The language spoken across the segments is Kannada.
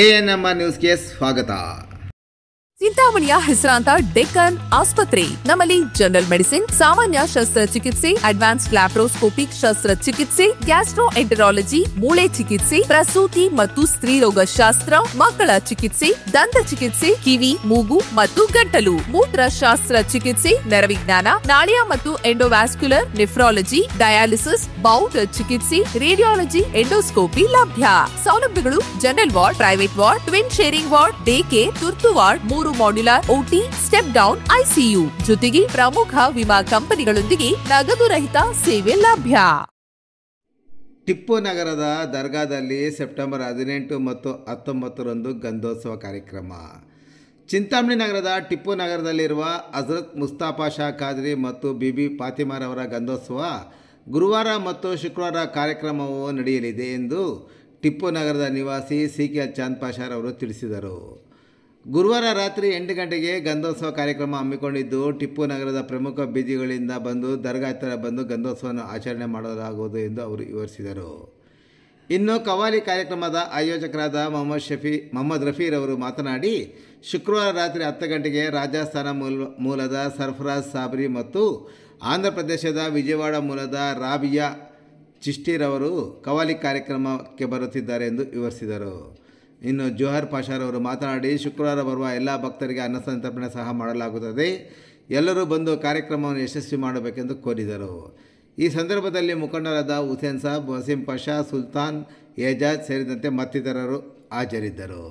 ಎಎನ್ಎಂಆರ್ ನ್ಯೂಸ್ಗೆ ಸ್ವಾಗತ. ಚಿಂತಾಮಣಿಯ ಹೆಸರಾಂತ ಡೆಕ್ಕನ್ ಆಸ್ಪತ್ರೆ. ನಮ್ಮಲ್ಲಿ ಜನರಲ್ ಮೆಡಿಸಿನ್, ಸಾಮಾನ್ಯ ಶಸ್ತ್ರಚಿಕಿತ್ಸೆ, ಅಡ್ವಾನ್ಸ್ಡ್ ಲ್ಯಾಪ್ರೋಸ್ಕೋಪಿಕ್ ಶಸ್ತ್ರಚಿಕಿತ್ಸೆ, ಗ್ಯಾಸ್ಟ್ರೋಎಂಟರಾಲಜಿ, ಮೂಳೆ ಚಿಕಿತ್ಸೆ, ಪ್ರಸೂತಿ ಮತ್ತು ಸ್ತ್ರೀರೋಗ ಶಾಸ್ತ್ರ, ಮಕ್ಕಳ ಚಿಕಿತ್ಸೆ, ದಂತ ಚಿಕಿತ್ಸೆ, ಕಿವಿ, ಮೂಗು ಮತ್ತು ಗಂಟಲು, ಮೂತ್ರಶಾಸ್ತ್ರ ಚಿಕಿತ್ಸೆ, ನರವಿಜ್ಞಾನ, ನಾಳಿಯ ಮತ್ತು ಎಂಡೋವ್ಯಾಸ್ಕ್ಯುಲರ್, ನೆಫ್ರಾಲಜಿ, ಡಯಾಲಿಸಿಸ್, ಬೌಲ್ ಚಿಕಿತ್ಸೆ, ರೇಡಿಯಾಲಜಿ, ಎಂಡೋಸ್ಕೋಪಿ ಲಭ್ಯ. ಸೌಲಭ್ಯಗಳು general ward, private ward, twin sharing ward, day care, ತುರ್ತು ward, 3 modular OT, step down ICU ಜೊತೆಗೆ ಪ್ರಮುಖ ವಿಮಾ ಕಂಪನಿಗಳೊಂದಿಗೆ ನಗದು ರಹಿತ ಸೇವೆ ಲಭ್ಯ. ಟಿಪ್ಪು ನಗರದ ದರ್ಗಾದಲ್ಲಿ ಸೆಪ್ಟೆಂಬರ್ 18 ಮತ್ತು 19ರಂದು ಗಂಧೋತ್ಸವ ಕಾರ್ಯಕ್ರಮ. ಚಿಂತಾಮಣಿ ನಗರದ ಟಿಪ್ಪು ನಗರದಲ್ಲಿರುವ ಹಜರತ್ ಮುಸ್ತಫಾ ಶಾ ಖಾದ್ರಿ ಮತ್ತು ಬಿಬಿ ಫಾತಿಮಾರವರ ಗಂಧೋತ್ಸವ ಗುರುವಾರ ಮತ್ತು ಶುಕ್ರವಾರ ಕಾರ್ಯಕ್ರಮವು ನಡೆಯಲಿದೆ ಎಂದು ಟಿಪ್ಪು ನಗರದ ನಿವಾಸಿ ಸಿಕೆ ಚಾಂದ್ ಪಾಷಾರವರು ತಿಳಿಸಿದರು. ಗುರುವಾರ ರಾತ್ರಿ 8 ಗಂಟೆಗೆ ಗಂಧೋತ್ಸವ ಕಾರ್ಯಕ್ರಮ ಹಮ್ಮಿಕೊಂಡಿದ್ದು, ಟಿಪ್ಪು ನಗರದ ಪ್ರಮುಖ ಬೀದಿಗಳಿಂದ ಬಂದು ದರ್ಗಾ ಹತ್ತಿರ ಬಂದು ಗಂಧೋತ್ಸವವನ್ನು ಆಚರಣೆ ಮಾಡಲಾಗುವುದು ಎಂದು ಅವರು ವಿವರಿಸಿದರು. ಇನ್ನು ಕವಾಲಿ ಕಾರ್ಯಕ್ರಮದ ಆಯೋಜಕರಾದ ಮೊಹಮ್ಮದ್ ರಫೀರವರು ಮಾತನಾಡಿ, ಶುಕ್ರವಾರ ರಾತ್ರಿ 10 ಗಂಟೆಗೆ ರಾಜಸ್ಥಾನ ಮೂಲದ ಸರ್ಫರಾಜ್ ಸಾಬ್ರಿ ಮತ್ತು ಆಂಧ್ರ ಪ್ರದೇಶದ ವಿಜಯವಾಡ ಮೂಲದ ರಾಬಿಯಾ ಚಿಷ್ಟಿರವರು ಕವಾಲಿ ಕಾರ್ಯಕ್ರಮಕ್ಕೆ ಬರುತ್ತಿದ್ದಾರೆ ಎಂದು ವಿವರಿಸಿದರು. ಇನ್ನು ಜೋಹರ್ ಪಾಷಾರವರು ಮಾತನಾಡಿ, ಶುಕ್ರವಾರ ಬರುವ ಎಲ್ಲ ಭಕ್ತರಿಗೆ ಅನ್ನಸಂತರ್ಪಣೆ ಸಹ ಮಾಡಲಾಗುತ್ತದೆ. ಎಲ್ಲರೂ ಬಂದು ಕಾರ್ಯಕ್ರಮವನ್ನು ಯಶಸ್ವಿ ಮಾಡಬೇಕೆಂದು ಕೋರಿದರು. ಈ ಸಂದರ್ಭದಲ್ಲಿ ಮುಖಂಡರಾದ ಹುಸೇನ್ ಸಾಬ್, ವಸೀಂ ಪಾಷಾ, ಸುಲ್ತಾನ್, ಏಜಾಜ್ ಸೇರಿದಂತೆ ಮತ್ತಿತರರು ಹಾಜರಿದ್ದರು.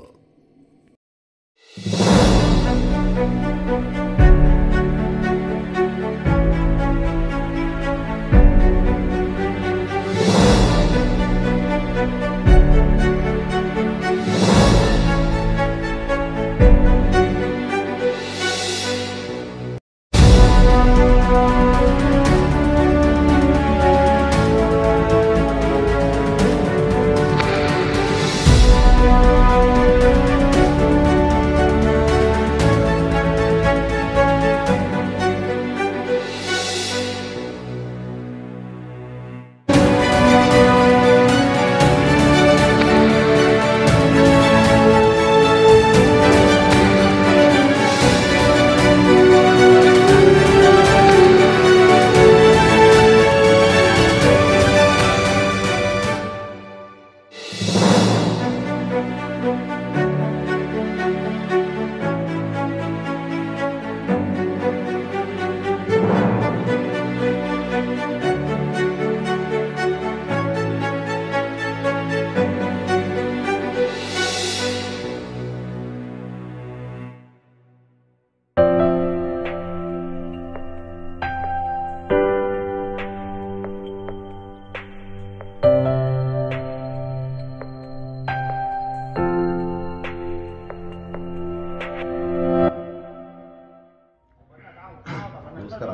ನಮಸ್ಕಾರ.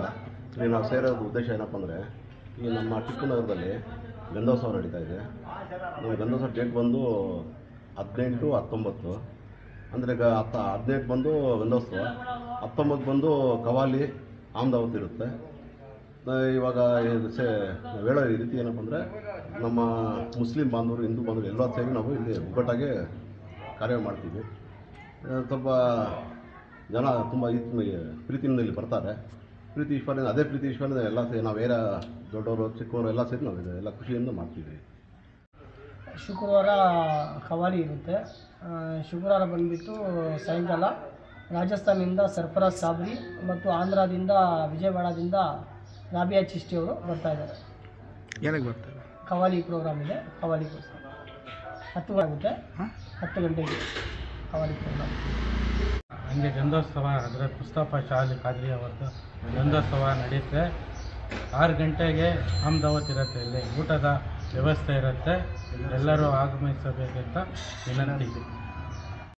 ಇಲ್ಲಿ ನಾವು ಸೇರೋದು ಉದ್ದೇಶ ಏನಪ್ಪ ಅಂದರೆ, ಈ ನಮ್ಮ ಟಿಪ್ಪು ನಗರದಲ್ಲಿ ಗಂಧೋತ್ಸವ ನಡೀತಾ ಇದೆ. ನಮ್ಮ ಗಂಧೋತ್ಸವ ಡೇಟ್ ಬಂದು 18, 19 ಅಂದರೆ 18 ಬಂದು ಗಂಧೋತ್ಸವ, 19 ಬಂದು ಕವಾಲಿ ಆಮ್ದಾವತ್ ಇರುತ್ತೆ. ಇವಾಗ ನಾವು ಹೇಳೋ ರೀತಿ ಏನಪ್ಪ ಅಂದರೆ, ನಮ್ಮ ಮುಸ್ಲಿಂ ಬಾಂಧವರು, ಹಿಂದೂ ಬಾಂಧವರು ಎಲ್ಲ ಸೇರಿ ನಾವು ಇಲ್ಲಿ ಒಗ್ಗಟ್ಟಾಗಿ ಕಾರ್ಯ ಮಾಡ್ತೀವಿ. ಸ್ವಲ್ಪ ಜನ ತುಂಬ ಪ್ರೀತಿಯಿಂದ ಇಲ್ಲಿ ಬರ್ತಾರೆ. ಪ್ರೀತಿ ಈಶ್ವರ, ಅದೇ ಪ್ರೀತಿ ಈಶ್ವರ ಎಲ್ಲ ಸೇರಿ ನಾವು ದೊಡ್ಡವರು ಚಿಕ್ಕವರು ಎಲ್ಲ ಸೇರಿ ನಾವು ಎಲ್ಲ ಖುಷಿಯಿಂದ ಮಾಡ್ತೀವಿ. ಶುಕ್ರವಾರ ಕವಾಲಿ ಇರುತ್ತೆ. ಶುಕ್ರವಾರ ಬಂದುಬಿಟ್ಟು ಸಾಯಂಕಾಲ ರಾಜಸ್ಥಾನದಿಂದ ಸರ್ಫರಾಜ್ ಸಾಬ್ರಿ ಮತ್ತು ಆಂಧ್ರದಿಂದ ವಿಜಯವಾಡದಿಂದ ರಾಬಿಯಾ ಚಿಷ್ಟಿಯವರು ಬರ್ತಾಯಿದ್ದಾರೆ. ಏನಕ್ಕೆ ಬರ್ತಾರೆ? ಕವಾಲಿ ಪ್ರೋಗ್ರಾಮ್ ಇದೆ. ಕವಾಲಿಗೋಸ್ಕರ 10 ಆಗುತ್ತೆ. 10 ಗಂಟೆಗೆ ಕವಾಲಿ ಪ್ರೋಗ್ರಾಮ್. ಹಂಗೆ ಗಂಧೋತ್ಸವ ಹಜರತ್ ಮುಸ್ತಫಾ ಶಾ ಖಾದ್ರಿ ಅವರದ್ದು ಗಂಧೋತ್ಸವ ನಡೆಯುತ್ತೆ. 6 ಗಂಟೆಗೆ ಆಮ್ದಾವತ್ ಇರುತ್ತೆ. ಇಲ್ಲಿ ಊಟದ ವ್ಯವಸ್ಥೆ ಇರುತ್ತೆ. ಎಲ್ಲರೂ ಆಗಮಿಸಬೇಕಂತ ವಿನಂತಿ.